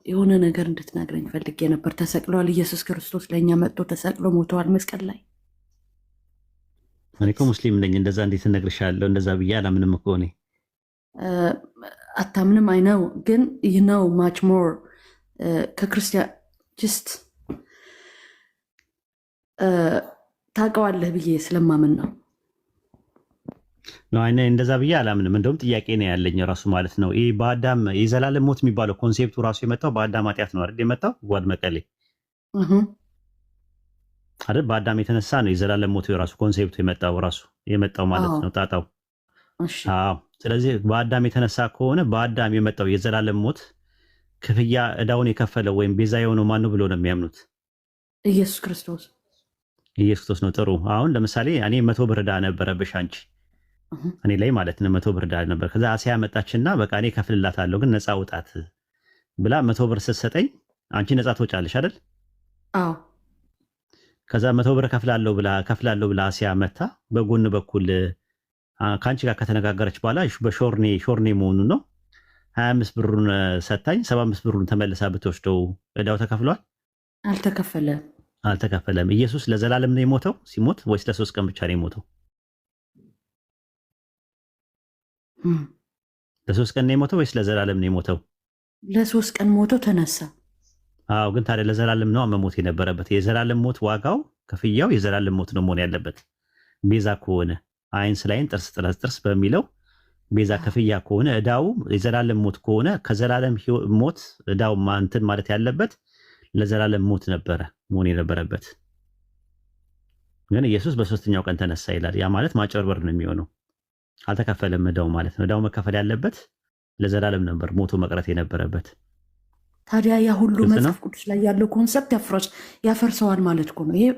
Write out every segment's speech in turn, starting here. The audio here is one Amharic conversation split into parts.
የሆነ ነገር እንድትነግረኝ ፈልጌ ነበር። ተሰቅሏል ኢየሱስ ክርስቶስ ለእኛ መጥቶ ተሰቅሎ ሞተዋል መስቀል ላይ። እኔ እኮ ሙስሊም ነኝ። እንደዛ እንዴት እነግርሻለሁ? እንደዛ ብዬ አላምንም እኮ እኔ። አታምንም? አይነው ግን ይነው ማች ሞር ከክርስቲያን ጅስት ታውቀዋለህ ብዬ ስለማምን ነው። እንደዛ ብዬ አላምንም። እንደውም ጥያቄ ነው ያለኝ ራሱ ማለት ነው። ይህ በአዳም የዘላለም ሞት የሚባለው ኮንሴፕቱ ራሱ የመጣው በአዳም ኃጢአት ነው አይደል? የመጣው ጓድ መቀሌ አይደል? በአዳም የተነሳ ነው የዘላለም ሞት የራሱ ኮንሴፕቱ የመጣው ማለት ነው ጣጣው። አዎ። ስለዚህ በአዳም የተነሳ ከሆነ በአዳም የመጣው የዘላለም ሞት ክፍያ እዳውን የከፈለው ወይም ቤዛ የሆነው ማን ነው ብሎ ነው የሚያምኑት? ኢየሱስ ክርስቶስ። ኢየሱስ ክርስቶስ ነው። ጥሩ። አሁን ለምሳሌ እኔ 100 ብር ዕዳ ነበረብሽ አንቺ እኔ ላይ ማለት ነው 100 ብር ዕዳ ነበር። ከዛ አሲያ መጣችና በቃ እኔ ከፍልላታለሁ ግን ነፃ ውጣት ብላ 100 ብር ስትሰጠኝ አንቺ ነፃ ትወጫለሽ አይደል? አዎ። ከዛ 100 ብር ከፍላለሁ ብላ አሲያ መታ በጎን በኩል ከአንቺ ጋር ከተነጋገረች በኋላ በሾርኔ መሆኑ ነው 25 ብሩን ሰታኝ 75 ብሩን ተመልሳ ብትወስደው ዕዳው ተከፍሏል? አልተከፈለም። ኢየሱስ ለዘላለም ነው የሞተው ሲሞት ወይስ ለ3 ቀን ብቻ ነው የሞተው? ለ3 ቀን ነው የሞተው ወይስ ለዘላለም ነው የሞተው? ለ3 ቀን ሞቶ ተነሳ። አዎ፣ ግን ታዲያ ለዘላለም ነው መሞት የነበረበት። የዘላለም ሞት ዋጋው ክፍያው የዘላለም ሞት ነው መሆን ያለበት። ቤዛ ከሆነ አይን ስለ አይን ጥርስ ስለ ጥርስ በሚለው ቤዛ ክፍያ ከሆነ ዕዳው የዘላለም ሞት ከሆነ ከዘላለም ሞት ዕዳው እንትን ማለት ያለበት ለዘላለም ሞት ነበረ መሆን የነበረበት። ግን ኢየሱስ በ3ኛው ቀን ተነሳ ይላል። ያ ማለት ማጭበርበር ነው የሚሆነው። አልተከፈለም ዕዳው ማለት ነው። ዕዳው መከፈል ያለበት ለዘላለም ነበር ሞቶ መቅረት የነበረበት። ታዲያ ያ ሁሉ መጽሐፍ ቅዱስ ላይ ያለው ኮንሰፕት ያፈርሰዋል ማለት እኮ ነው። ይሄ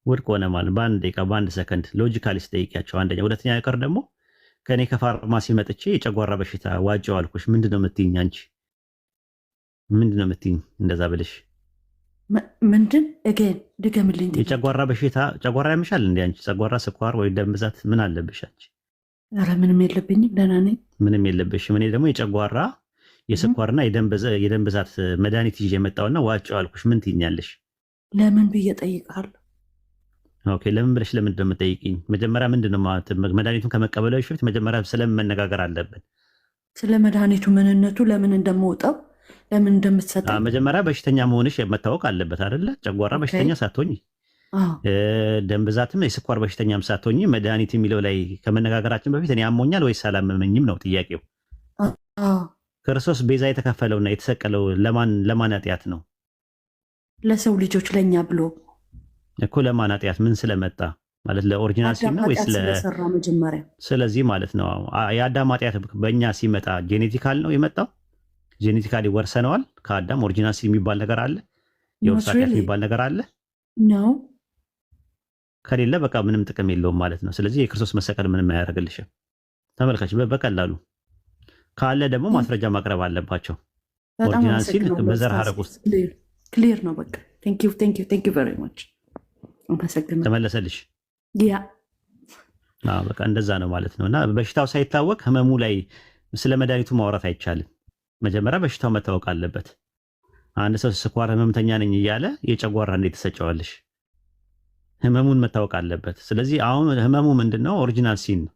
ውድቅ ሆነ ማለት በአንድ ደቂቃ በአንድ ሰከንድ ሎጂካሊ ስጠይቂያቸው አንደኛ። ሁለተኛ ነገር ደግሞ ከእኔ ከፋርማሲ መጥቼ የጨጓራ በሽታ ዋጨው አልኩሽ። ምንድነው የምትይኝ አንቺ? ምንድነው የምትይኝ እንደዛ ብልሽ? ምንድን ድገምልኝ። የጨጓራ በሽታ ጨጓራ ያምሻል እንዴ አንቺ? ጨጓራ፣ ስኳር ወይ ደም ብዛት ምን አለብሽ አንቺ? ኧረ ምንም የለብኝም፣ ደህና ነኝ። ምንም የለብሽም። እኔ ደግሞ የጨጓራ የስኳርና የደም ብዛት መድኃኒት ይዤ የመጣውና ዋጨው አልኩሽ። ምን ትይኛለሽ? ለምን ብዬ እጠይቅሃለሁ። ኦኬ፣ ለምን ብለሽ ለምንድን ነው የምጠይቅኝ? መጀመሪያ ምንድን ነው መድኃኒቱን ከመቀበል በፊት መጀመሪያ ስለምን መነጋገር አለብን? ስለ መድኃኒቱ ምንነቱ፣ ለምን እንደምወጣው፣ ለምን እንደምትሰጠው መጀመሪያ በሽተኛ መሆንሽ መታወቅ አለበት አይደለ? ጨጓራ በሽተኛ ሳትሆኝ፣ ደም ብዛትም የስኳር በሽተኛም ሳትሆኝ መድኃኒት የሚለው ላይ ከመነጋገራችን በፊት እኔ አሞኛል ወይስ አላመመኝም ነው ጥያቄው። ክርስቶስ ቤዛ የተከፈለውና የተሰቀለው ለማን ኃጢአት ነው? ለሰው ልጆች፣ ለእኛ ብሎ እኮ። ለማን ኃጢአት? ምን ስለመጣ ማለት ለኦሪጂናል ሲል ነው ወይስ ስለሰራ መጀመሪያ? ስለዚህ ማለት ነው የአዳም ኃጢአት በእኛ ሲመጣ ጄኔቲካል ነው የመጣው። ጄኔቲካሊ ወርሰነዋል ከአዳም። ኦሪጂናል ሲል የሚባል ነገር አለ፣ የውርስ ኃጢአት የሚባል ነገር አለ ነው። ከሌለ በቃ ምንም ጥቅም የለውም ማለት ነው። ስለዚህ የክርስቶስ መሰቀል ምንም አያደርግልሽም። ተመልካች በቀላሉ ካለ ደግሞ ማስረጃ ማቅረብ አለባቸው። ኦሪጂናል ሲል በዘር ሐረግ ውስጥ ክሊር ነው። በቃ ቴንክ ዩ ቬሪ ማች። ተመለሰልሽ? ያ በቃ እንደዛ ነው ማለት ነው። እና በሽታው ሳይታወቅ ህመሙ ላይ ስለ መድኃኒቱ ማውራት አይቻልም። መጀመሪያ በሽታው መታወቅ አለበት። አንድ ሰው ስኳር ህመምተኛ ነኝ እያለ የጨጓራ እንዴት ተሰጨዋለሽ? ህመሙን መታወቅ አለበት። ስለዚህ አሁን ህመሙ ምንድነው? ኦሪጂናል ሲን ነው።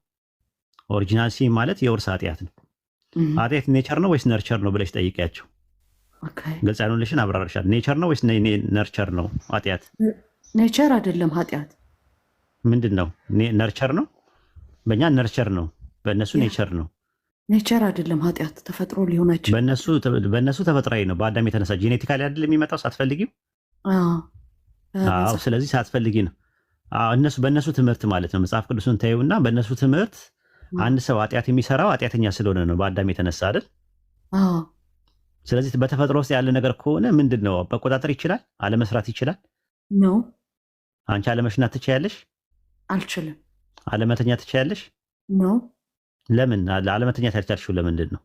ኦሪጂናል ሲን ማለት የውርስ ኃጢአት ነው። ኃጢአት ኔቸር ነው ወይስ ነርቸር ነው ብለሽ ጠይቂያቸው። ግልጽ ያልሆነልሽን አብራርሻል። ኔቸር ነው ወይስ ነርቸር ነው ኃጢአት? ኔቸር አይደለም ኃጢአት። ምንድን ነው? ነርቸር ነው። በእኛ ነርቸር ነው፣ በእነሱ ኔቸር ነው። ኔቸር አይደለም ኃጢአት፣ ተፈጥሮ ሊሆናቸው። በእነሱ ተፈጥሯዊ ነው። በአዳም የተነሳ ጄኔቲካሊ አይደለም የሚመጣው ሳትፈልጊው። ስለዚህ ሳትፈልጊ ነው። በእነሱ ትምህርት ማለት ነው። መጽሐፍ ቅዱስን ታዩና በእነሱ ትምህርት አንድ ሰው ኃጢአት የሚሰራው ኃጢአተኛ ስለሆነ ነው፣ በአዳም የተነሳ አይደል? ስለዚህ በተፈጥሮ ውስጥ ያለ ነገር ከሆነ ምንድን ነው መቆጣጠር ይችላል፣ አለመስራት ይችላል። ኖ አንቺ አለመሽናት ትችያለሽ? አልችልም። አለመተኛ ትችያለሽ? ኖ ለምን አለመተኛት ያልቻልሽው ለምንድን ነው?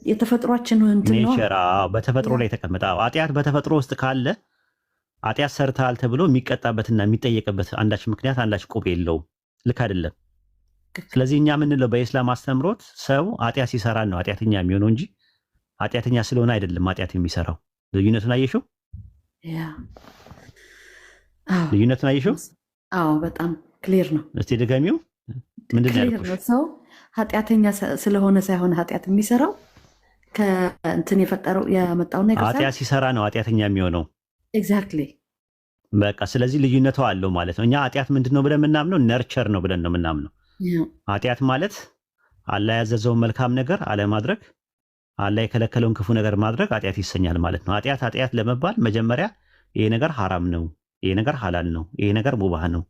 የተፈጥሯችን ኔቸር በተፈጥሮ ላይ የተቀመጠ ኃጢአት በተፈጥሮ ውስጥ ካለ ኃጢአት ሰርተሃል ተብሎ የሚቀጣበትና የሚጠየቅበት አንዳች ምክንያት አንዳች ቁብ የለውም። ልክ አይደለም። ስለዚህ እኛ የምንለው በኢስላም አስተምሮት ሰው ኃጢአት ሲሰራ ነው ኃጢአተኛ የሚሆነው እንጂ ኃጢአተኛ ስለሆነ አይደለም ኃጢአት የሚሰራው። ልዩነቱን አየሽው? ልዩነቱን አየሽው? አዎ በጣም ክሊር ነው። እስቲ ድገሚው። ምንድን ነው ያልኩሽ? ሰው ኃጢአተኛ ስለሆነ ሳይሆን ኃጢአት የሚሰራው ከእንትን የፈጠረው ያመጣው ነገር ኃጢአት ሲሰራ ነው ኃጢአተኛ የሚሆነው። ኤግዛክትሊ። በቃ ስለዚህ ልዩነቱ አለው ማለት ነው። እኛ ኃጢአት ምንድን ነው ብለን የምናምነው ነርቸር ነው ብለን ነው የምናምነው። ኃጢአት ማለት አላህ ያዘዘውን መልካም ነገር አለማድረግ፣ አላህ የከለከለውን ክፉ ነገር ማድረግ ኃጢአት ይሰኛል ማለት ነው። ኃጢአት ለመባል መጀመሪያ ይሄ ነገር ሐራም ነው፣ ይሄ ነገር ሐላል ነው፣ ይሄ ነገር ሙባህ ነው፣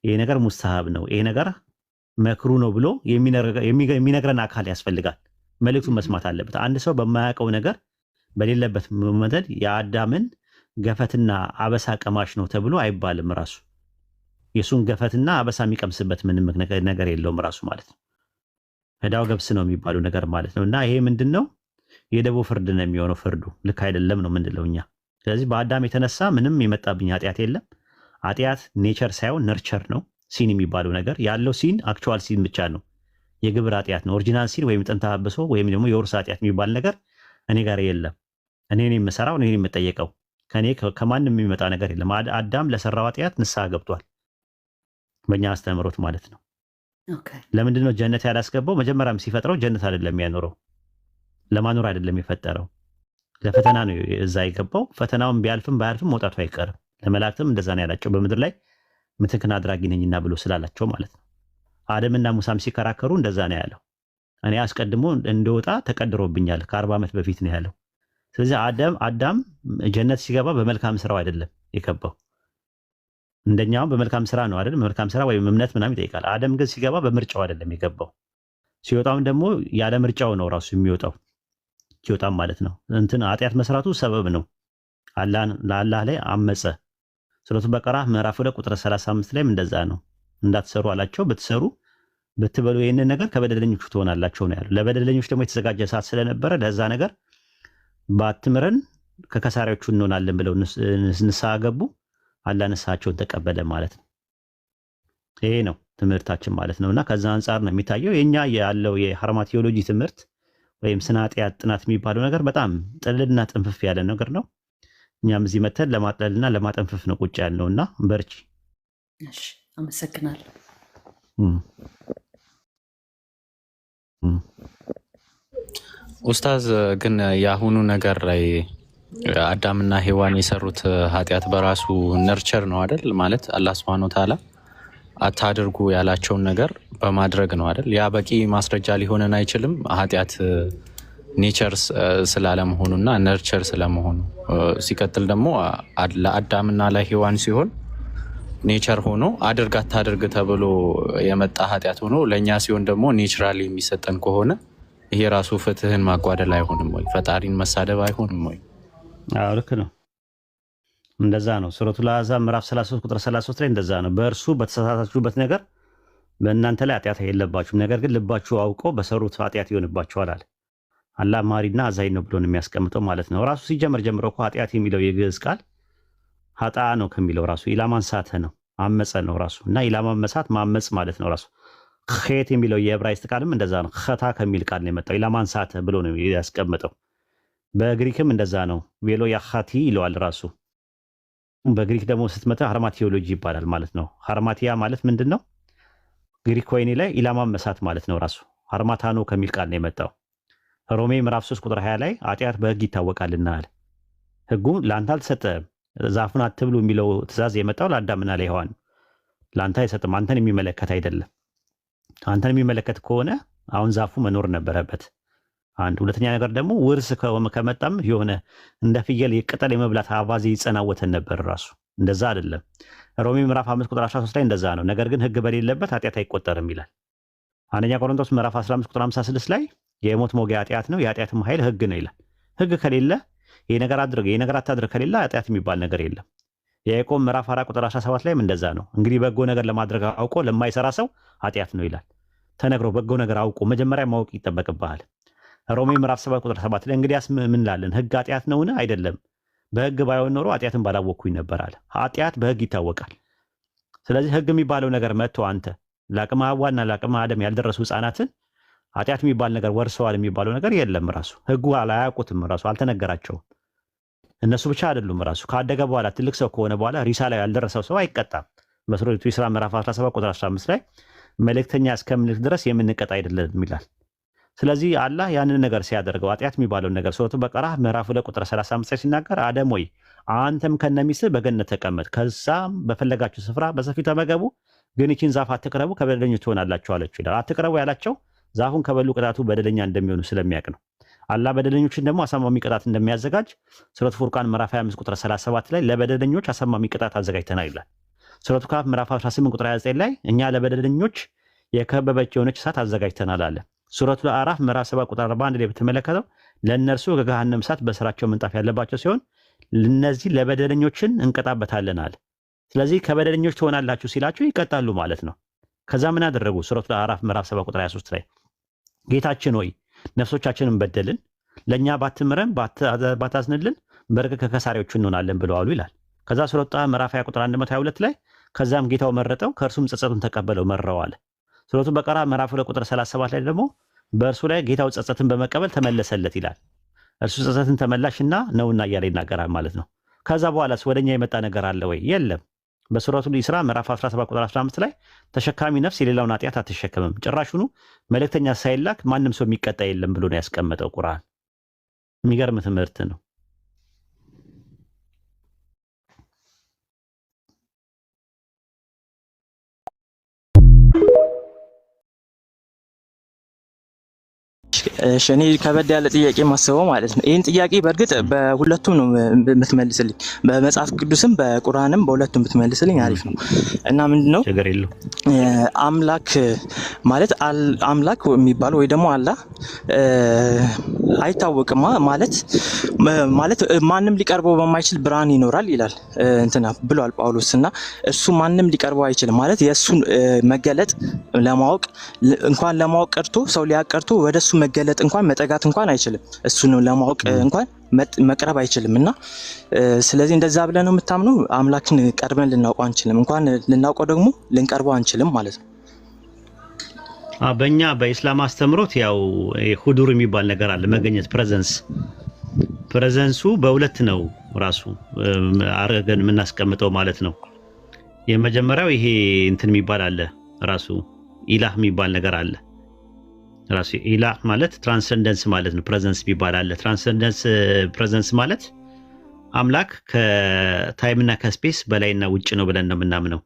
ይሄ ነገር ሙስተሃብ ነው፣ ይሄ ነገር መክሩ ነው ብሎ የሚነግረን አካል ያስፈልጋል። መልእክቱን መስማት አለበት። አንድ ሰው በማያውቀው ነገር በሌለበት መመደድ የአዳምን ገፈትና አበሳ ቀማሽ ነው ተብሎ አይባልም። ራሱ የሱን ገፈትና አበሳ የሚቀምስበት ምንም ነገር የለውም ራሱ ማለት ነው። ዕዳው ገብስ ነው የሚባለው ነገር ማለት ነው። እና ይሄ ምንድን ነው? የደቦ ፍርድ ነው የሚሆነው። ፍርዱ ልክ አይደለም ነው ምንድለው እኛ። ስለዚህ በአዳም የተነሳ ምንም የመጣብኝ ኃጢአት የለም። ኃጢአት ኔቸር ሳይሆን ነርቸር ነው። ሲን የሚባለው ነገር ያለው ሲን አክቹዋል ሲን ብቻ ነው። የግብር ኃጢአት ነው። ኦሪጂናል ሲን ወይም ጥንተ አብሶ ወይም ደግሞ የውርስ ኃጢአት የሚባል ነገር እኔ ጋር የለም። እኔ የምሰራው እኔ የምጠየቀው ከኔ ከማንም የሚመጣ ነገር የለም። አዳም ለሰራው ኃጢአት ንስሐ ገብቷል በእኛ አስተምሮት ማለት ነው። ለምንድን ነው ጀነት ያላስገባው? መጀመሪያም ሲፈጥረው ጀነት አይደለም ያኖረው፣ ለማኖር አይደለም የፈጠረው፣ ለፈተና ነው እዛ የገባው። ፈተናውን ቢያልፍም ባያልፍም መውጣቱ አይቀርም። ለመላእክትም እንደዛ ነው ያላቸው፣ በምድር ላይ ምትክን አድራጊ ነኝና ብሎ ስላላቸው ማለት ነው። አደምና ሙሳም ሲከራከሩ እንደዛ ነው ያለው። እኔ አስቀድሞ እንደወጣ ተቀድሮብኛል ከ40 ዓመት በፊት ነው ያለው። ስለዚህ አዳም ጀነት ሲገባ በመልካም ስራው አይደለም የገባው። እንደኛውም በመልካም ስራ ነው አይደል? በመልካም ስራ ወይም እምነት ምናምን ይጠይቃል። አደም ግን ሲገባ በምርጫው አይደለም የገባው። ሲወጣም ደግሞ ያለ ምርጫው ነው ራሱ የሚወጣው። ሲወጣም ማለት ነው እንትን ኃጢአት መስራቱ ሰበብ ነው። ለአላህ ላይ አመፀ። ሱረቱ በቀራ ምዕራፍ 2 ቁጥር 35 ላይም እንደዛ ነው። እንዳትሰሩ አላቸው። ብትሰሩ ብትበሉ ይህንን ነገር ከበደለኞቹ ትሆናላችሁ ነው ያለው። ለበደለኞች ደግሞ የተዘጋጀ ሰዓት ስለነበረ ለዛ ነገር ባትምረን ከከሳሪዎቹ እንሆናለን ብለው ንስሐ ገቡ። አላህ ንስሐቸውን ተቀበለ ማለት ነው። ይሄ ነው ትምህርታችን ማለት ነውና ከዛ አንጻር ነው የሚታየው የኛ ያለው የሃርማቲዮሎጂ ትምህርት ወይም ስነ ኃጢአት ጥናት የሚባለው ነገር በጣም ጥልልና ጥንፍፍ ያለ ነገር ነው። እኛም እዚህ መተን ለማጥለልና ለማጠንፈፍ ነው ቁጭ ያልነውና በርቺ። እሺ አመሰግናለሁ። ኡስታዝ ግን የአሁኑ ነገር ላይ አዳምና ሔዋን የሰሩት ኃጢአት በራሱ ነርቸር ነው አይደል? ማለት አላህ Subhanahu Wa Ta'ala አታድርጉ ያላቸውን ነገር በማድረግ ነው አይደል? ያ በቂ ማስረጃ ሊሆነን አይችልም። ኃጢአት ኔቸር ስላለመሆኑና ነርቸር ስለመሆኑ ሲቀጥል ደግሞ ለአዳምና ለሔዋን ሲሆን ኔቸር ሆኖ አድርግ አታድርግ ተብሎ የመጣ ኃጢአት ሆኖ ለኛ ሲሆን ደግሞ ኔቸራሊ የሚሰጠን ከሆነ ይሄ ራሱ ፍትህን ማጓደል አይሆንም ወይ? ፈጣሪን መሳደብ አይሆንም ወይ? አዎ ልክ ነው። እንደዛ ነው። ሱረቱል አሕዛብ ምዕራፍ 33 ቁጥር 33 ላይ እንደዛ ነው። በእርሱ በተሳሳታችሁበት ነገር በእናንተ ላይ ኃጢአት የለባችሁም፣ ነገር ግን ልባችሁ አውቆ በሰሩት ኃጢአት ይሆንባችኋል አለ። አላህ ማሪና አዛኝ ነው ብሎ ነው የሚያስቀምጠው ማለት ነው። ራሱ ሲጀመር ጀምሮ እኮ ኃጢአት የሚለው የግዕዝ ቃል ሀጣ ነው ከሚለው ራሱ ኢላማን ሳተ ነው፣ አመፀ ነው ራሱ። እና ኢላማን መሳት ማመፅ ማለት ነው ራሱ። ኸት የሚለው የዕብራይስጥ ቃልም እንደዛ ነው። ኸታ ከሚል ቃል ነው የመጣው። ኢላማን ሳተ ብሎ ነው ያስቀምጠው። በግሪክም እንደዛ ነው። ቬሎ ያኻቲ ይለዋል ራሱ። በግሪክ ደግሞ ስትመጣ ሃርማቲዮሎጂ ይባላል ማለት ነው። ሃርማቲያ ማለት ምንድን ነው? ግሪክ ኮይኒ ላይ ኢላማን መሳት ማለት ነው ራሱ። ሃርማታኖ ከሚል ቃል ነው የመጣው። ሮሜ ምዕራፍ 3 ቁጥር 20 ላይ ኃጢአት በህግ ይታወቃልና አለ። ህጉ ለአንተ አልተሰጠህም። ዛፉን አትብሉ የሚለው ትእዛዝ የመጣው ለአዳምና ለሔዋን ለአንተ አይሰጥም። አንተን የሚመለከት አይደለም። አንተን የሚመለከት ከሆነ አሁን ዛፉ መኖር ነበረበት። አንድ ሁለተኛ ነገር ደግሞ ውርስ ከመጣም የሆነ እንደ ፍየል የቅጠል የመብላት አባዜ ይጸናወተን ነበር ራሱ። እንደዛ አይደለም። ሮሜ ምዕራፍ 5 ቁጥር 13 ላይ እንደዛ ነው። ነገር ግን ህግ በሌለበት ኃጢአት አይቆጠርም ይላል። አንደኛ ቆሮንቶስ ምዕራፍ 15 ቁጥር 56 ላይ የሞት ሞጊያ ኃጢአት ነው፣ የኃጢአትም ኃይል ህግ ነው ይላል። ህግ ከሌለ ይሄ ነገር አድርግ ይሄ ነገር አታድርግ ከሌለ ኃጢአት የሚባል ነገር የለም። የያዕቆብ ምዕራፍ 4 ቁጥር 17 ላይም እንደዛ ነው። እንግዲህ በጎ ነገር ለማድረግ አውቆ ለማይሰራ ሰው ኃጢአት ነው ይላል። ተነግሮ በጎ ነገር አውቆ መጀመሪያ ማወቅ ይጠበቅብሃል። ሮሜ ምዕራፍ 7 ቁጥር 7 ላይ እንግዲያስ ምን ላለን? ህግ ኃጢአት ነውን? አይደለም። በህግ ባይሆን ኖሮ ኃጢአትን ባላወቅኩኝ ነበር አለ። ኃጢአት በህግ ይታወቃል። ስለዚህ ህግ የሚባለው ነገር መጥቶ አንተ ለአቅመ ሐዋና ለአቅመ አደም ያልደረሱ ህፃናትን ኃጢአት የሚባል ነገር ወርሰዋል የሚባለው ነገር የለም። ራሱ ህጉ አላያውቁትም፣ ራሱ አልተነገራቸውም። እነሱ ብቻ አይደሉም። ራሱ ካደገ በኋላ ትልቅ ሰው ከሆነ በኋላ ሪሳላ ያልደረሰው ሰው አይቀጣም። በሱረቱ ኢስራ ምዕራፍ 17 ቁጥር 15 ላይ መልእክተኛ እስከምንልክ ድረስ የምንቀጣ አይደለም ይላል። ስለዚህ አላህ ያንን ነገር ሲያደርገው ኃጢአት የሚባለውን ነገር ሱረቱ በቀራ ምዕራፍ 2 ቁጥር 35 ላይ ሲናገር አደም ወይ አንተም ከነሚስትህ በገነት ተቀመጥ፣ ከዛም በፈለጋችሁ ስፍራ በሰፊው ተመገቡ፣ ግን ይህችን ዛፍ አትቅረቡ፣ ከበደለኞች ትሆናላችሁ አለችው ይላል። አትቅረቡ ያላቸው ዛፉን ከበሉ ቅጣቱ በደለኛ እንደሚሆኑ ስለሚያውቅ ነው። አላህ በደለኞችን ደግሞ አሳማሚ ቅጣት እንደሚያዘጋጅ ሱረቱ ፉርቃን ምዕራፍ 25 ቁጥር 37 ላይ ለበደለኞች አሳማሚ ቅጣት አዘጋጅተናል ይላል። ሱረቱ ካፍ ምዕራፍ 18 ቁጥር 29 ላይ እኛ ለበደለኞች የከበበች የሆነች እሳት አዘጋጅተናል አለ። ሱረቱ አዕራፍ ምዕራፍ 7 ቁጥር 41 ላይ ብትመለከተው ለእነርሱ ከገሃነም እሳት በስራቸው ምንጣፍ ያለባቸው ሲሆን እነዚህ ለበደለኞችን እንቀጣበታለን አለ። ስለዚህ ከበደለኞች ትሆናላችሁ ሲላችሁ ይቀጣሉ ማለት ነው። ከዛ ምን አደረጉ? ሱረቱ አዕራፍ ምዕራፍ 7 ቁጥር 23 ላይ ጌታችን ሆይ ነፍሶቻችንን በደልን፣ ለእኛ ባትምረን ባታዝንልን በርግጥ ከከሳሪዎች እንሆናለን ብለዋሉ ይላል። ከዛ ሱረቱ ጣሃ ምዕራፍ 20 ቁጥር 122 ላይ ከዛም ጌታው መረጠው ከእርሱም ጸጸቱን ተቀበለው መረው አለ። ሱረቱ በቀራ ምዕራፍ 2 ቁጥር 37 ላይ ደግሞ በእርሱ ላይ ጌታው ጸጸትን በመቀበል ተመለሰለት ይላል። እርሱ ጸጸትን ተመላሽና ነውና እያለ ይናገራል ማለት ነው። ከዛ በኋላስ ወደኛ የመጣ ነገር አለ ወይ? የለም። በሱረቱ ኢስራ ምዕራፍ 17 ቁጥር 15 ላይ ተሸካሚ ነፍስ የሌላውን ኃጢአት አትሸከምም፣ ጭራሹኑ መልእክተኛ ሳይላክ ማንም ሰው የሚቀጣ የለም ብሎ ነው ያስቀመጠው ቁርአን። የሚገርም ትምህርት ነው። እኔ ከበድ ያለ ጥያቄ ማስበው ማለት ነው። ይህን ጥያቄ በእርግጥ በሁለቱም ነው የምትመልስልኝ፣ በመጽሐፍ ቅዱስም በቁርአንም በሁለቱም የምትመልስልኝ አሪፍ ነው። እና ምንድነው አምላክ ማለት አምላክ የሚባለው ወይ ደግሞ አላህ አይታወቅማ ማለት ማንም ሊቀርበው በማይችል ብርሃን ይኖራል ይላል እንትና ብሏል ጳውሎስ። እና እሱ ማንም ሊቀርበው አይችልም ማለት የእሱን መገለጥ ለማወቅ እንኳን ለማወቅ ቀርቶ ሰው ሊያቀርቶ ወደሱ መገለጥ እንኳን መጠጋት እንኳን አይችልም። እሱን ለማወቅ እንኳን መቅረብ አይችልም። እና ስለዚህ እንደዛ ብለን ነው የምታምነው። አምላክን ቀርበን ልናውቀው አንችልም፣ እንኳን ልናውቀው ደግሞ ልንቀርበው አንችልም ማለት ነው። በእኛ በኢስላም አስተምሮት ያው ሁዱር የሚባል ነገር አለ፣ መገኘት ፕሬዘንሱ በሁለት ነው ራሱ አርገን የምናስቀምጠው ማለት ነው። የመጀመሪያው ይሄ እንትን የሚባል አለ፣ ራሱ ኢላህ የሚባል ነገር አለ። ራሱ ኢላህ ማለት ትራንሰንደንስ ማለት ነው። ፕሬዘንስ የሚባል አለ። ትራንሰንደንስ ፕሬዘንስ ማለት አምላክ ከታይምና ከስፔስ በላይና ውጭ ነው ብለን ነው የምናምነው።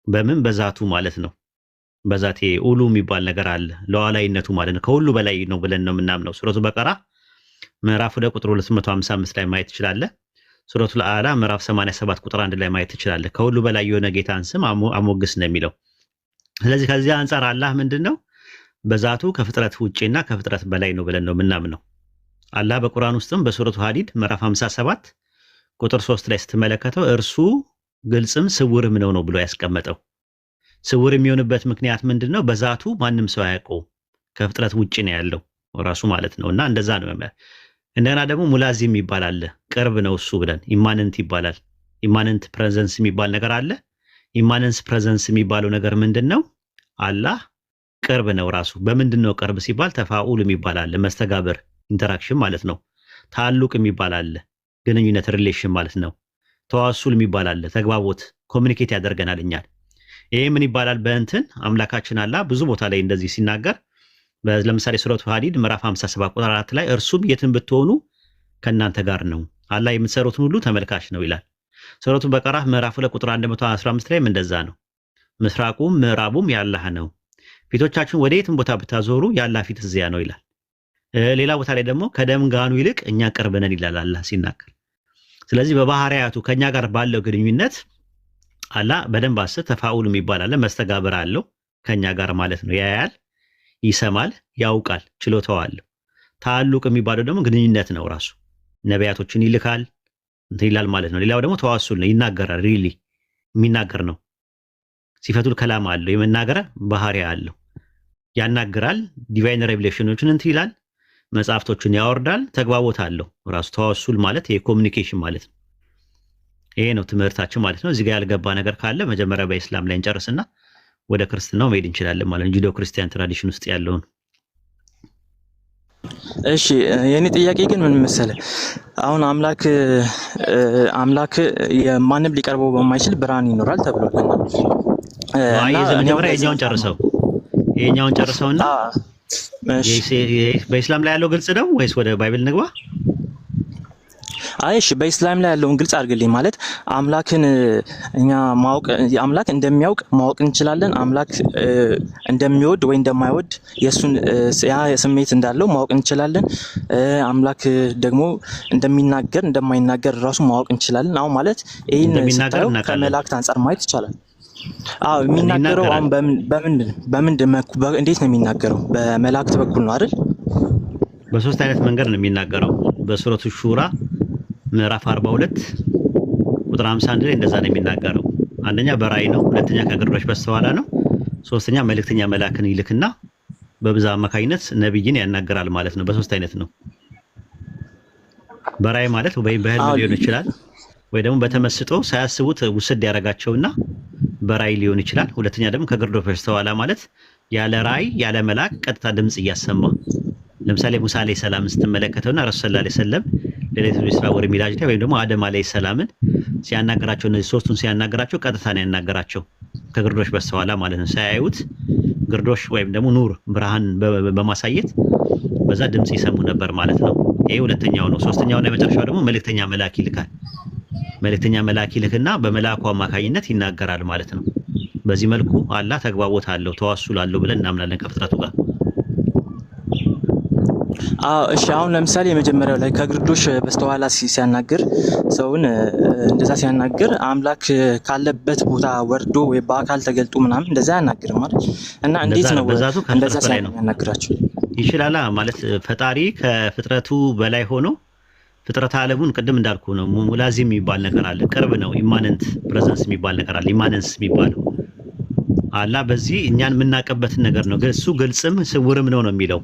በምን በዛቱ ማለት ነው። በዛቴ ኡሉ የሚባል ነገር አለ፣ ለዋላይነቱ ማለት ነው። ከሁሉ በላይ ነው ብለን ነው የምናምነው። ሱረቱ በቀራ ምዕራፍ 2 ቁጥር 255 ላይ ማየት ትችላለህ። ሱረቱ አዕላ ምዕራፍ 87 ቁጥር 1 ላይ ማየት ትችላለህ። ከሁሉ በላይ የሆነ ጌታን ስም አሞግስ ነው የሚለው። ስለዚህ ከዚህ አንፃር አላህ ምንድነው በዛቱ ከፍጥረት ውጪና ከፍጥረት በላይ ነው ብለን ነው የምናምነው። አላህ በቁርአን ውስጥም በሱረቱ ሐዲድ ምዕራፍ 57 ቁጥር 3 ላይ ስትመለከተው እርሱ ግልጽም ስውርም ነው ብሎ ያስቀመጠው። ስውር የሚሆንበት ምክንያት ምንድነው? በዛቱ ማንም ሰው አያውቀው፣ ከፍጥረት ውጪ ነው ያለው ራሱ ማለት ነው። እና እንደዛ ነው። እንደገና ደግሞ ሙላዚም ይባላል፣ ቅርብ ነው እሱ ብለን ኢማነንት ይባላል። ኢማነንት ፕሬዘንስ የሚባል ነገር አለ። ኢማነንስ ፕሬዘንስ የሚባለው ነገር ምንድነው? አላህ ቅርብ ነው ራሱ። በምንድነው ቅርብ ሲባል ተፋኡል የሚባል አለ፣ መስተጋብር ኢንተራክሽን ማለት ነው። ታሉቅ የሚባል አለ፣ ግንኙነት ሪሌሽን ማለት ነው። ተዋሱል የሚባል አለ፣ ተግባቦት ኮሚኒኬት ያደርገናል እኛን። ይሄ ምን ይባላል? በእንትን አምላካችን አላህ ብዙ ቦታ ላይ እንደዚህ ሲናገር ለምሳሌ ሱረቱ ሐዲድ ምዕራፍ 57 ቁጥር 4 ላይ እርሱም የትን ብትሆኑ ከእናንተ ጋር ነው፣ አላህ የምትሰሩትን ሁሉ ተመልካች ነው ይላል። ሱረቱ በቀራ ምዕራፍ 2 ቁጥር 115 ላይም እንደዛ ነው። ምስራቁም ምዕራቡም ያላህ ነው፣ ፊቶቻችሁን ወደ የትም ቦታ ብታዞሩ ያላህ ፊት እዚያ ነው ይላል። ሌላ ቦታ ላይ ደግሞ ከደም ጋኑ ይልቅ እኛ ቅርብ ነን ይላል አላህ ሲናገር። ስለዚህ በባህሪያቱ ከኛ ጋር ባለው ግንኙነት አላህ በደንብ ተፋኡል የሚባል አለ፣ መስተጋብር አለው ከኛ ጋር ማለት ነው። ያያል፣ ይሰማል፣ ያውቃል፣ ችሎታው አለው። ታሉቅ የሚባለው ደግሞ ግንኙነት ነው ራሱ። ነቢያቶችን ይልካል እንትን ይላል ማለት ነው። ሌላው ደግሞ ተዋሱል ነው፣ ይናገራል፣ ሪሊ የሚናገር ነው። ሲፈቱል ከላም አለው፣ የመናገር ባህሪ አለው፣ ያናግራል። ዲቫይን ሬቪሌሽኖችን እንትን ይላል፣ መጽሐፍቶችን ያወርዳል፣ ተግባቦት አለው ራሱ። ተዋሱል ማለት የኮሙኒኬሽን ማለት ነው። ይሄ ነው ትምህርታችን ማለት ነው። እዚህ ጋር ያልገባ ነገር ካለ መጀመሪያ በእስላም ላይ እንጨርስና ወደ ክርስትናው መሄድ እንችላለን ማለት ነው። ጁዶ ክርስቲያን ትራዲሽን ውስጥ ያለውን። እሺ የኔ ጥያቄ ግን ምን መሰለህ፣ አሁን አምላክ የማንም ሊቀርበው በማይችል ብርሃን ይኖራል ተብሏል። መጀመሪያ ይሄኛውን ጨርሰውና በኢስላም ላይ ያለው ግልጽ ነው ወይስ ወደ ባይብል ንግባ? እሺ በኢስላም ላይ ያለውን ግልጽ አድርግልኝ። ማለት አምላክን እኛ አምላክ እንደሚያውቅ ማወቅ እንችላለን። አምላክ እንደሚወድ ወይ እንደማይወድ የሱን ያ ስሜት እንዳለው ማወቅ እንችላለን። አምላክ ደግሞ እንደሚናገር እንደማይናገር ራሱ ማወቅ እንችላለን። አሁን ማለት ይሄን ስታየው ከመላእክት አንፃር ማየት ይቻላል። የሚናገረው አሁን እንዴት ነው የሚናገረው? በመላእክት በኩል ነው አይደል? በሶስት አይነት መንገድ ነው የሚናገረው። በሱረቱ ሹራ ምዕራፍ 42 ቁጥር 51 ላይ እንደዛ ነው የሚናገረው። አንደኛ በራእይ ነው፣ ሁለተኛ ከግርዶሽ በስተኋላ ነው፣ ሶስተኛ መልእክተኛ መላክን ይልክና በብዛ አማካኝነት ነብይን ያናገራል ማለት ነው። በሶስት አይነት ነው። በራእይ ማለት ወይ በህልም ሊሆን ይችላል፣ ወይ ደግሞ በተመስጦ ሳያስቡት ውስድ ያረጋቸውና በራእይ ሊሆን ይችላል። ሁለተኛ ደግሞ ከግርዶሽ በስተኋላ ማለት ያለ ራእይ ያለ መልአክ ቀጥታ ድምጽ እያሰማ፣ ለምሳሌ ሙሳ አለይሂ ሰላም ስትመለከተውና ረሱል ሰለላሁ ዐለይሂ ወሰለም ለሌሊቱል ኢስራ ወር ሚራጅ ላይ ወይም ደግሞ አደም አለይሂ ሰላምን ሲያናገራቸው እነዚህ ሶስቱን ሲያናገራቸው ቀጥታ ነው ያናገራቸው ከግርዶሽ በስተኋላ ማለት ነው። ሳያዩት ግርዶሽ ወይም ደግሞ ኑር ብርሃን በማሳየት በዛ ድምጽ ይሰሙ ነበር ማለት ነው። ይሄ ሁለተኛው ነው። ሶስተኛውና የመጨረሻው ደግሞ መልእክተኛ መልአክ ይልካል። መልእክተኛ መልአክ ይልክና በመልአኩ አማካኝነት ይናገራል ማለት ነው። በዚህ መልኩ አላህ ተግባቦት አለው ተዋሱል አለው ብለን እናምናለን ከፍጥረቱ ጋር። እሺ አሁን ለምሳሌ የመጀመሪያው ላይ ከግርዶሽ በስተኋላ ሲያናግር ሰውን እንደዛ ሲያናግር አምላክ ካለበት ቦታ ወርዶ ወይ በአካል ተገልጦ ምናምን እንደዛ ያናግር ማለት እና እንዴት ነው እንደዛ ሲያናግራቸው ይችላል ማለት? ፈጣሪ ከፍጥረቱ በላይ ሆኖ ፍጥረት ዓለሙን ቅድም እንዳልኩ ነው ሙላዚም የሚባል ነገር አለ። ቅርብ ነው። ኢማነንት ፕሬዘንስ የሚባል ነገር አለ። ኢማነንስ የሚባለው አላህ በዚህ እኛን የምናቀበትን ነገር ነው። እሱ ግልጽም ስውርም ነው የሚለው።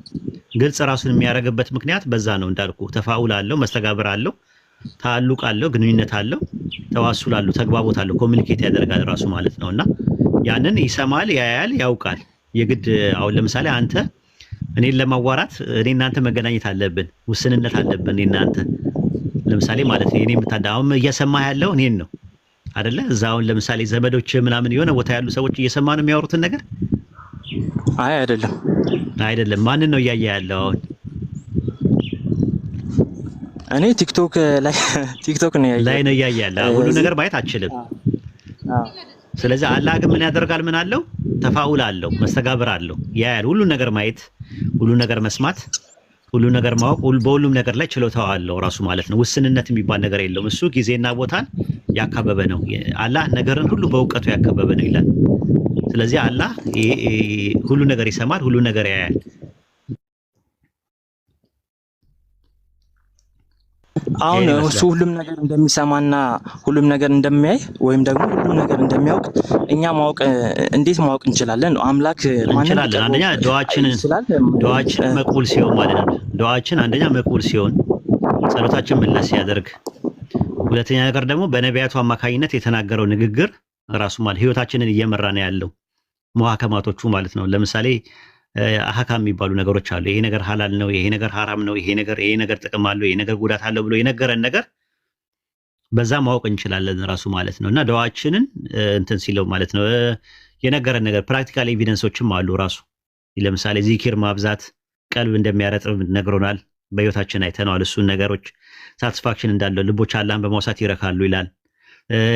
ግልጽ ራሱን የሚያደርግበት ምክንያት በዛ ነው እንዳልኩ። ተፋኡል አለው፣ መስተጋብር አለው፣ ታሉቅ አለው፣ ግንኙነት አለው፣ ተዋሱል አለው፣ ተግባቦት አለው፣ ኮሚኒኬት ያደርጋል ራሱ ማለት ነውና ያንን ይሰማል፣ ያያል፣ ያውቃል። የግድ አሁን ለምሳሌ አንተ እኔን ለማዋራት እኔ እናንተ መገናኘት አለብን፣ ውስንነት አለብን እኔ እናንተ ለምሳሌ ማለት ነው። እኔ የምታዳውም እየሰማህ ያለው እኔን ነው አይደለ? እዛውን ለምሳሌ ዘመዶች ምናምን የሆነ ቦታ ያሉ ሰዎች እየሰማ ነው የሚያወሩትን ነገር? አይ አይደለም። ማንን ነው እያየ ያለው? አሁን እኔ ቲክቶክ ነው እያየ ያለው። ሁሉ ነገር ማየት አትችልም። ስለዚህ አላህ ግን ምን ያደርጋል? ምን አለው? ተፋኡል አለው፣ መስተጋብር አለው፣ ያያል። ሁሉ ነገር ማየት፣ ሁሉ ነገር መስማት፣ ሁሉ ነገር ማወቅ፣ በሁሉም ነገር ላይ ችሎታው አለው ራሱ ማለት ነው። ውስንነት የሚባል ነገር የለውም። እሱ ጊዜና ቦታን ያካበበ ነው። አላህ ነገርን ሁሉ በእውቀቱ ያካበበ ነው ይላል። ስለዚህ አላህ ሁሉ ነገር ይሰማል፣ ሁሉ ነገር ያያል። አሁን እሱ ሁሉም ነገር እንደሚሰማና ሁሉም ነገር እንደሚያይ ወይም ደግሞ ሁሉም ነገር እንደሚያውቅ እኛ እንዴት ማወቅ እንችላለን? አምላክ እንችላለን። አንደኛ ዱዓችን መቅቡል ሲሆን ማለት ነው። ዱዓችን አንደኛ መቅቡል ሲሆን ጸሎታችን ምላሽ ሲያደርግ፣ ሁለተኛ ነገር ደግሞ በነቢያቱ አማካኝነት የተናገረው ንግግር ራሱ ማለት ህይወታችንን እየመራ ነው ያለው ሙሐከማቶቹ ማለት ነው። ለምሳሌ አህካም የሚባሉ ነገሮች አሉ። ይሄ ነገር ሐላል ነው፣ ይሄ ነገር ሐራም ነው፣ ይሄ ነገር ጥቅም አለው፣ ይሄ ነገር ጉዳት አለው ብሎ የነገረን ነገር በዛ ማወቅ እንችላለን ራሱ ማለት ነው። እና ዱዓችንን እንትን ሲለው ማለት ነው የነገረን ነገር ፕራክቲካል ኤቪደንሶችም አሉ ራሱ። ለምሳሌ ዚኪር ማብዛት ቀልብ እንደሚያረጥብ ነግሮናል፣ በህይወታችን አይተነዋል። እሱን ነገሮች ሳቲስፋክሽን እንዳለው ልቦች አላህን በማውሳት ይረካሉ ይላል።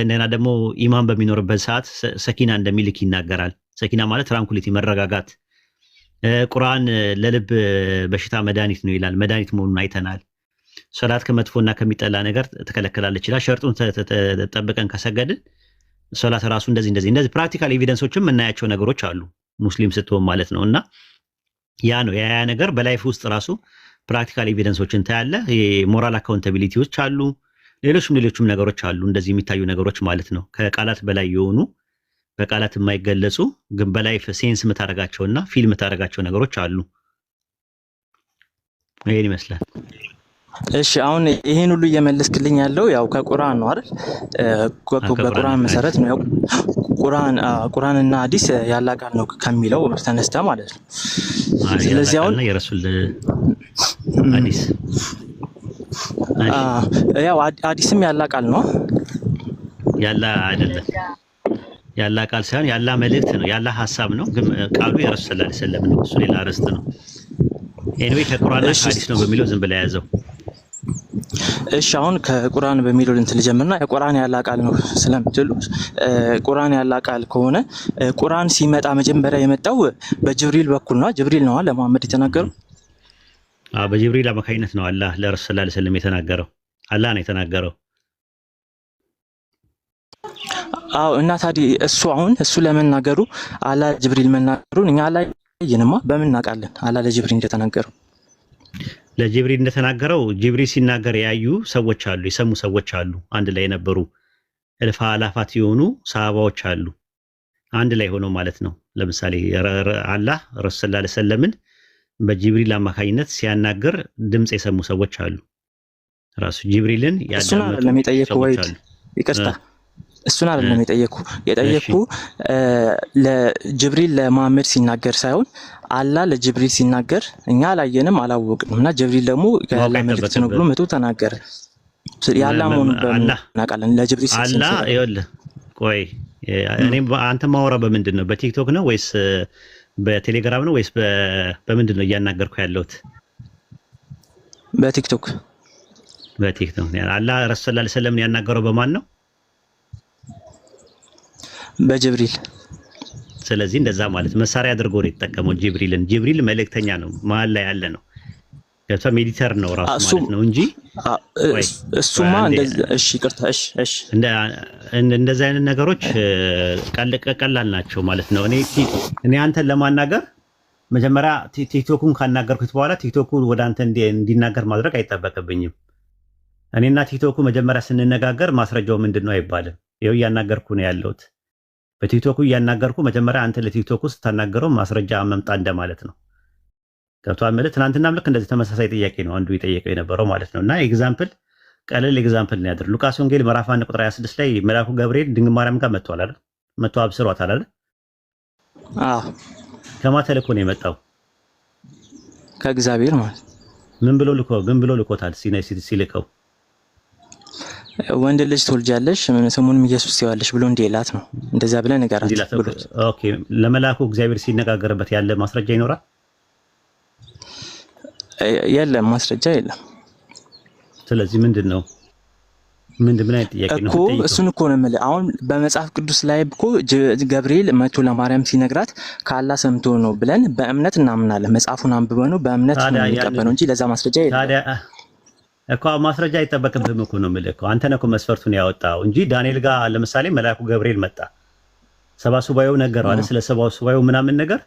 እንደና ደግሞ ኢማን በሚኖርበት ሰዓት ሰኪና እንደሚልክ ይናገራል። ሰኪና ማለት ትራንኩሊቲ መረጋጋት። ቁርአን ለልብ በሽታ መድኃኒት ነው ይላል። መድኃኒት መሆኑን አይተናል። ሶላት ከመጥፎና ከሚጠላ ነገር ትከለከላለች ይላል። ሸርጡን ተጠብቀን ከሰገድን ሶላት ራሱ እንደዚህ ፕራክቲካል ኤቪደንሶችም የምናያቸው ነገሮች አሉ ሙስሊም ስትሆን ማለት ነው። እና ያ ነው ያ ነገር በላይፍ ውስጥ ራሱ ፕራክቲካል ኤቪደንሶችን ታያለ። የሞራል አካውንታቢሊቲዎች አሉ፣ ሌሎችም ነገሮች አሉ እንደዚህ የሚታዩ ነገሮች ማለት ነው። ከቃላት በላይ የሆኑ በቃላት የማይገለጹ ግን በላይፍ ሴንስ የምታደርጋቸውና ፊልም የምታደርጋቸው ነገሮች አሉ። ይሄን ይመስላል። እሺ አሁን ይሄን ሁሉ እየመለስክልኝ ያለው ያው ከቁርአን ነው አይደል? በቁርአን መሰረት ነው። ያው ቁርአንና ሐዲስ ያላ ቃል ነው ከሚለው ተነስተ ማለት ነው። ስለዚህ አሁን የረሱል ሐዲስ ያው ሐዲስም ያላ ቃል ነው። ያላ አይደለም፣ ያላ ቃል ሳይሆን ያላ መልእክት ነው፣ ያላ ሐሳብ ነው። ግን ቃሉ የረሱል ሰለላሁ ዐለይሂ ወሰለም ነው። እሱ ሌላ ርዕስ ነው። ኤኒዌይ ከቁርአንና ሐዲስ ነው በሚለው ዝም ብለህ ያዘው። እሺ አሁን ከቁርአን በሚለው እንትን ልጀምርና የቁርአን ያላ ቃል ነው ስለምትሉ ቁርአን ያላ ቃል ከሆነ ቁርአን ሲመጣ መጀመሪያ የመጣው በጅብሪል በኩል ነው። ጅብሪል ነው ለመሐመድ የተናገረው። በጅብሪል አማካኝነት ነው አላህ ለረሱል ሰለላሁ ዐለይሂ ወሰለም የተናገረው። አላህ ነው የተናገረው። እና ታዲያ እሱ ለመናገሩ አላህ ጅብሪል መናገሩን እኛ አላየንማ። በምን እናውቃለን አላህ ለጅብሪል እንደተናገረው? ለጅብሪል እንደተናገረው ጅብሪል ሲናገር ያዩ ሰዎች አሉ፣ የሰሙ ሰዎች አሉ፣ አንድ ላይ የነበሩ እልፍ አላፋት የሆኑ ሰሃባዎች አሉ፣ አንድ ላይ ሆነው ማለት ነው። ለምሳሌ አላህ ረሱል ሰለላሁ ዐለይሂ ወሰለምን በጅብሪል አማካኝነት ሲያናገር ድምጽ የሰሙ ሰዎች አሉ። ራሱ ጅብሪልን እሱን አይደለም የጠየቁ ወይ ይቅርታ፣ እሱን አይደለም የጠየቁ ለጅብሪል ለመሐመድ ሲናገር ሳይሆን አላህ ለጅብሪል ሲናገር እኛ አላየንም አላወቅንም፣ እና ጅብሪል ደግሞ ያላ መልእክት ነው ብሎ መቶ ተናገረ። ያላ መሆኑን እናውቃለን። ለጅብሪል አላህ ይኸውልህ፣ ቆይ እኔ አንተ ማወራ በምንድን ነው? በቲክቶክ ነው ወይስ በቴሌግራም ነው ወይስ በምንድን ነው እያናገርኩ ያለሁት? በቲክቶክ አላህ ረሱል ሰለላሁ ዐለይሂ ወሰለም ያናገረው በማን ነው? በጅብሪል። ስለዚህ እንደዛ ማለት መሳሪያ አድርጎ ነው የተጠቀመው ጅብሪልን። ጅብሪል መልእክተኛ ነው፣ መሀል ላይ ያለ ነው። ገብቶ ሜዲተር ነው ራሱ ማለት ነው እንጂ እሱማ እሺ ይቅርታ፣ እሺ እንደዚህ አይነት ነገሮች ቀላል ናቸው ማለት ነው። እኔ አንተን ለማናገር መጀመሪያ ቲክቶኩን ካናገርኩት በኋላ ቲክቶኩ ወደ አንተ እንዲናገር ማድረግ አይጠበቅብኝም። እኔና ቲክቶኩ መጀመሪያ ስንነጋገር ማስረጃው ምንድነው አይባልም። ይኸው እያናገርኩ ነው ያለሁት በቲክቶኩ እያናገርኩ፣ መጀመሪያ አንተ ለቲክቶኩ ስታናገረው ማስረጃ መምጣ እንደማለት ነው። ገብቷል ማለት ትናንትናም ልክ እንደዚህ ተመሳሳይ ጥያቄ ነው አንዱ የጠየቀው የነበረው ማለት ነው። እና ኤግዛምፕል ቀለል ኤግዛምፕል ነው ያደረገው። ሉቃስ ወንጌል ምዕራፍ 1 ቁጥር 26 ላይ መልአኩ ገብርኤል ድንግል ማርያም ጋር መጥቷል አይደል? መጥቶ አብስሯታል አይደል? አዎ። ከማን ተልኮ ነው የመጣው? ከእግዚአብሔር ማለት። ምን ብሎ ልኮታል? ሲልከው ወንድ ልጅ ትወልጃለሽ ስሙንም ኢየሱስ ትይዋለሽ ብሎ እንዲላት ነው። እንደዛ ብለህ ንገራት ብሎት። ኦኬ። ለመልአኩ እግዚአብሔር ሲነጋገርበት ያለ ማስረጃ ይኖራል? የለም፣ ማስረጃ የለም። ስለዚህ ምንድን አይነት ጥያቄ ነው እኮ? እሱን እኮ ነው የምልህ። አሁን በመጽሐፍ ቅዱስ ላይ እኮ ገብርኤል መቶ ለማርያም ሲነግራት ካላህ ሰምቶ ነው ብለን በእምነት እናምናለን። መጽሐፉን አንብበን ነው በእምነት ነው የሚቀበለው እንጂ ለዛ ማስረጃ የለም። ታዲያ እኮ ማስረጃ አይጠበቅብህም እኮ ነው የምልህ እኮ። አንተ ነህ እኮ መስፈርቱን ያወጣው እንጂ ዳንኤል ጋር ለምሳሌ መልአኩ ገብርኤል መጣ፣ ሰባ ሱባኤው ነገረው አይደል? ስለ ሰባ ሱባኤው ምናምን ነገር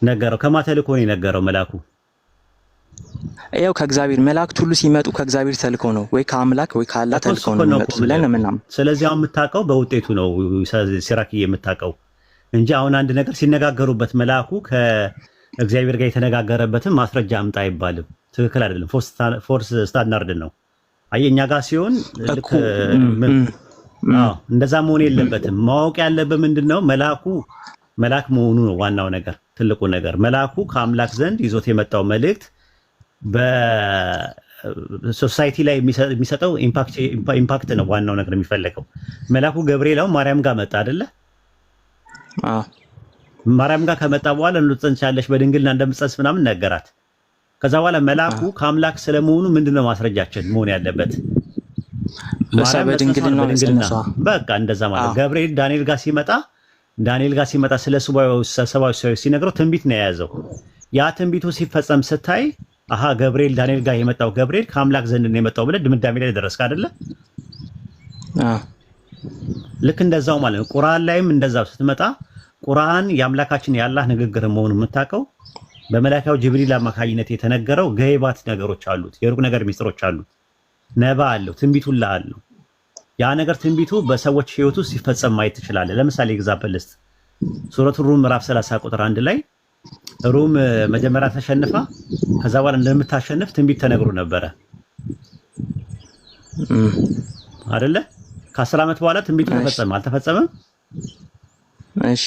ነገረው። ከማን ተልኮ ነው የነገረው መልአኩ? ያው ከእግዚአብሔር መላእክት ሁሉ ሲመጡ ከእግዚአብሔር ተልከው ነው ወይ ከአምላክ ወይ ከአላህ ተልከው ነው የሚመጡት ብለን ነው የምናምነው። ስለዚህ አሁን የምታውቀው በውጤቱ ነው ሲራክዬ የምታውቀው እንጂ አሁን አንድ ነገር ሲነጋገሩበት መልአኩ ከእግዚአብሔር ጋር የተነጋገረበትን ማስረጃ አምጣ አይባልም። ትክክል አይደለም። ፎርስ ስታንዳርድ ነው። አየኛ ጋር ሲሆን ልክ እንደዛ መሆን የለበትም። ማወቅ ያለበት ምንድነው መልአክ መሆኑ ነው ዋናው ነገር፣ ትልቁ ነገር። መልአኩ ከአምላክ ዘንድ ይዞት የመጣው መልእክት በሶሳይቲ ላይ የሚሰጠው ኢምፓክት ነው ዋናው ነገር የሚፈለገው። መልአኩ ገብርኤል ማርያም ጋር መጣ አይደለ? ማርያም ጋር ከመጣ በኋላ ልትጸንሻለሽ በድንግልና እንደምትጸንስ ምናምን ነገራት። ከዛ በኋላ መልአኩ ከአምላክ ስለመሆኑ ምንድነው ማስረጃችን መሆን ያለበት? በድንግልና በቃ እንደዛ ማለት። ገብርኤል ዳንኤል ጋር ሲመጣ ስለ ሰባዊ ሲነግረው ትንቢት ነው የያዘው። ያ ትንቢቱ ሲፈጸም ስታይ አሃ ገብርኤል ዳንኤል ጋር የመጣው ገብርኤል ከአምላክ ዘንድ ነው የመጣው ብለህ ድምዳሜ ላይ ደረስክ አይደለ? ልክ እንደዛው ማለት ነው። ቁርአን ላይም እንደዛው ስትመጣ ቁርአን የአምላካችን የአላህ ንግግር መሆኑን የምታውቀው በመላእክቱ ጅብሪል አማካኝነት የተነገረው ገይባት ነገሮች አሉት፣ የሩቅ ነገር ሚስጥሮች አሉት፣ ነባ አለው፣ ትንቢቱላ አለው። ያ ነገር ትንቢቱ በሰዎች ህይወት ውስጥ ሲፈጸም ማየት ትችላለህ። ለምሳሌ ኤግዛምፕል ልስጥ። ሱረቱ ሩም ምዕራፍ 30 ቁጥር 1 ላይ ሩም መጀመሪያ ተሸንፋ ከዛ በኋላ እንደምታሸንፍ ትንቢት ተነግሮ ነበረ አይደለ? ከ10 ዓመት በኋላ ትንቢቱ ተፈጸመ አልተፈጸመም? እሺ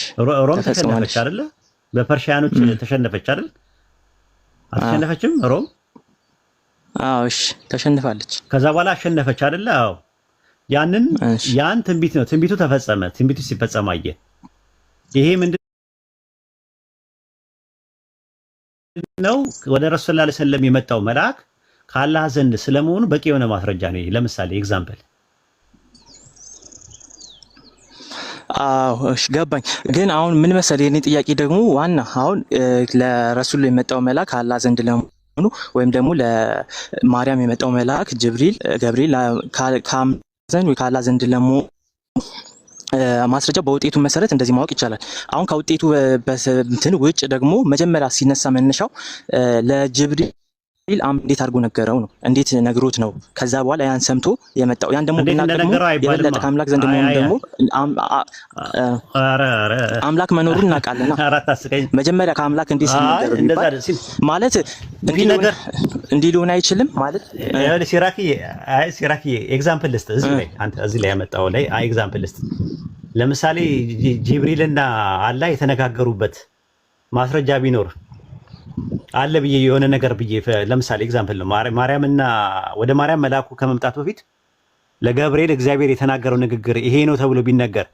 ሮም ተሸነፈች አይደለ? በፐርሺያኖች ተሸነፈች አይደል? አልተሸነፈችም ሮም? አዎ እሺ ተሸንፋለች። ከዛ በኋላ አሸነፈች አይደለ? አዎ ያን ትንቢት ነው። ትንቢቱ ተፈጸመ። ትንቢቱ ሲፈጸም አየ። ይሄ ምንድነው? ወደ ረሱል ሰለላሁ ዐለይሂ ወሰለም የመጣው መልአክ ከአላህ ዘንድ ስለመሆኑ በቂ የሆነ ማስረጃ ነው። ለምሳሌ ኤግዛምፕል። አዎ እሺ ገባኝ። ግን አሁን ምን መሰለህ የኔ ጥያቄ ደግሞ ዋና አሁን ለረሱል የመጣው መልአክ ከአላህ ዘንድ ለመሆኑ ወይም ደግሞ ለማርያም የመጣው መልአክ ገብርኤል ዘንድ ወይ ከአላህ ዘንድ ለመሆኑ ማስረጃ በውጤቱ መሰረት እንደዚህ ማወቅ ይቻላል። አሁን ከውጤቱ እንትን ውጭ ደግሞ መጀመሪያ ሲነሳ መነሻው ለጅብሪል እንዴት አድርጎ ነገረው ነው? እንዴት ነግሮት ነው? ከዛ በኋላ ያን ሰምቶ የመጣው ያን ደግሞ የበለጠ ከአምላክ ዘንድ መሆኑ ደግሞ አምላክ መኖሩን እናውቃለና መጀመሪያ ከአምላክ እንዴት ሲነገር ማለት እንዲህ ሊሆን አይችልም ማለት ሲራኪ ኤግዛምፕል ልስጥ እዚህ ላይ ያመጣው ላይ ኤግዛምፕል ልስጥ። ለምሳሌ ጅብሪልና አላህ የተነጋገሩበት ማስረጃ ቢኖር አለ ብዬ የሆነ ነገር ብዬ ለምሳሌ ኤግዛምፕል ነው። ማርያምና ወደ ማርያም መልአኩ ከመምጣቱ በፊት ለገብርኤል እግዚአብሔር የተናገረው ንግግር ይሄ ነው ተብሎ ቢነገር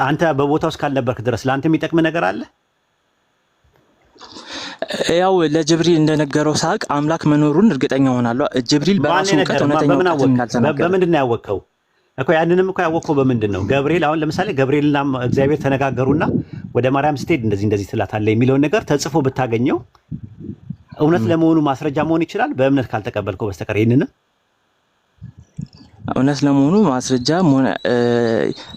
አንተ በቦታው እስካልነበርክ ድረስ ለአንተ የሚጠቅም ነገር አለ? ያው ለጅብሪል እንደነገረው ሳቅ አምላክ መኖሩን እርግጠኛ ሆናለሁ። ጅብሪል በራሱ እውቀት እውነተኛው በምንድን ነው ያወቅኸው? እኮ ያንንም እኮ ያወቅኸው በምንድን ነው? ገብርኤል አሁን ለምሳሌ ገብርኤልና እግዚአብሔር ተነጋገሩና ወደ ማርያም ስትሄድ እንደዚህ ትላታለህ የሚለውን ነገር ተጽፎ ብታገኘው እውነት ለመሆኑ ማስረጃ መሆን ይችላል? በእምነት ካልተቀበልከው በስተቀር ይሄንን እውነት ለመሆኑ ማስረጃ መሆን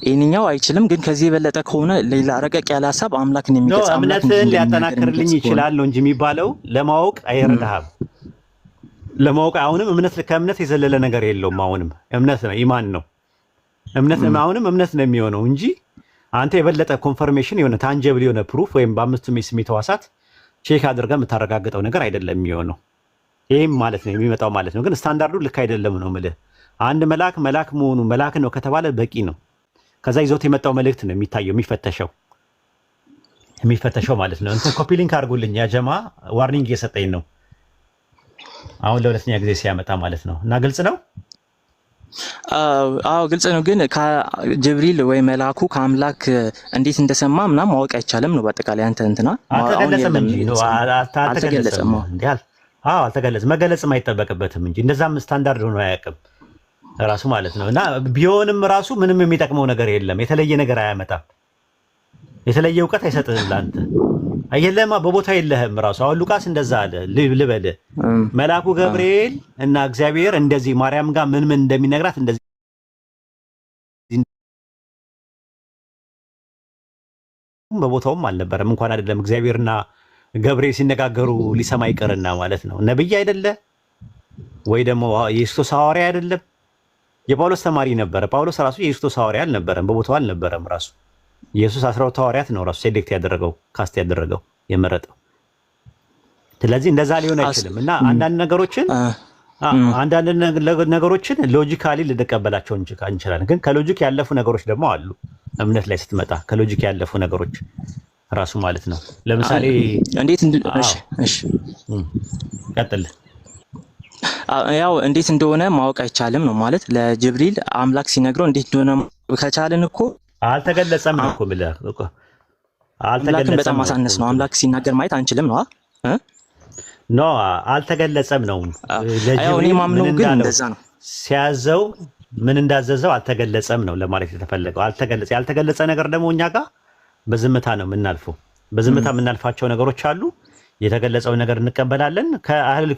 ይሄንኛው አይችልም። ግን ከዚህ የበለጠ ከሆነ ሌላ ረቀቅ ያለ ሀሳብ አምላክን የሚገልጽ እምነትን ሊያጠናክርልኝ ይችላል ነው እንጂ የሚባለው ለማወቅ አይረዳህም። ለማወቅ አሁንም ከእምነት የዘለለ ነገር የለውም። አሁንም እምነት ነው፣ ኢማን ነው። አሁንም እምነት ነው የሚሆነው እንጂ አንተ የበለጠ ኮንፈርሜሽን የሆነ ታንጀብል የሆነ ፕሩፍ ወይም በአምስቱ የስሜት ሕዋሳት ቼክ አድርገህ የምታረጋግጠው ነገር አይደለም የሚሆነው። ይሄም ማለት ነው የሚመጣው ማለት ነው። ግን ስታንዳርዱ ልክ አይደለም ነው የምልህ። አንድ መልአክ መሆኑ መልአክ ነው ከተባለ በቂ ነው። ከዛ ይዞት የመጣው መልእክት ነው የሚታየው የሚፈተሸው ማለት ነው። እንትን ኮፒ ሊንክ አድርጉልኝ ያ ጀማ ዋርኒንግ እየሰጠኝ ነው አሁን ለሁለተኛ ጊዜ ሲያመጣ ማለት ነው። እና ግልጽ ነው። አዎ ግልጽ ነው። ግን ጅብሪል ወይ መልአኩ ከአምላክ እንዴት እንደሰማ ምናምን ማወቅ አይቻልም ነው በአጠቃላይ አንተ እንትና አልተገለጸም እንጂ አልተገለጸም። አዎ አልተገለጸም፣ መገለጽም አይጠበቅበትም እንጂ እንደዛም ስታንዳርድ ሆኖ አያውቅም ራሱ ማለት ነው። እና ቢሆንም ራሱ ምንም የሚጠቅመው ነገር የለም። የተለየ ነገር አያመጣም። የተለየ እውቀት አይሰጥህም ለአንተ። አየለማ በቦታ የለህም ራሱ። አሁን ሉቃስ እንደዛ አለ ልበል መልአኩ ገብርኤል እና እግዚአብሔር እንደዚህ ማርያም ጋር ምን እንደሚነግራት እንደዚህ በቦታውም አልነበረም። እንኳን አይደለም እግዚአብሔርና ገብርኤል ሲነጋገሩ ሊሰማ ይቀርና ማለት ነው። ነብይ አይደለ ወይ ደግሞ የክርስቶስ ሐዋርያ አይደለም። የጳውሎስ ተማሪ ነበረ። ጳውሎስ ራሱ የክርስቶስ ሐዋርያ አልነበረም፣ በቦታው አልነበረም ራሱ። ኢየሱስ 12 ሐዋርያት ነው ራሱ ሴሌክት ያደረገው ካስት ያደረገው የመረጠው። ስለዚህ እንደዛ ሊሆን አይችልም። እና አንዳንድ ነገሮችን ሎጂካሊ ልንቀበላቸው እንችላለን። ግን ከሎጂክ ያለፉ ነገሮች ደግሞ አሉ። እምነት ላይ ስትመጣ ከሎጂክ ያለፉ ነገሮች ራሱ ማለት ነው። ለምሳሌ እንዴት ቀጥል ያው እንዴት እንደሆነ ማወቅ አይቻልም ነው ማለት ለጅብሪል አምላክ ሲነግረው እንዴት እንደሆነ ከቻልን እኮ አልተገለጸም ነው እኮ ብለህ እኮ አልተገለጸም። በጣም ማሳነስ ነው። አምላክ ሲናገር ማየት አንችልም ነው ኖ አልተገለጸም ነው። ለጅብሪል ማምነው ግን እንደዛ ነው ሲያዘው ምን እንዳዘዘው አልተገለጸም ነው ለማለት የተፈለገው። ያልተገለጸ ነገር ደግሞ እኛ ጋር በዝምታ ነው የምናልፈው። በዝምታ የምናልፋቸው ነገሮች አሉ። የተገለጸው ነገር እንቀበላለን። ከአህለል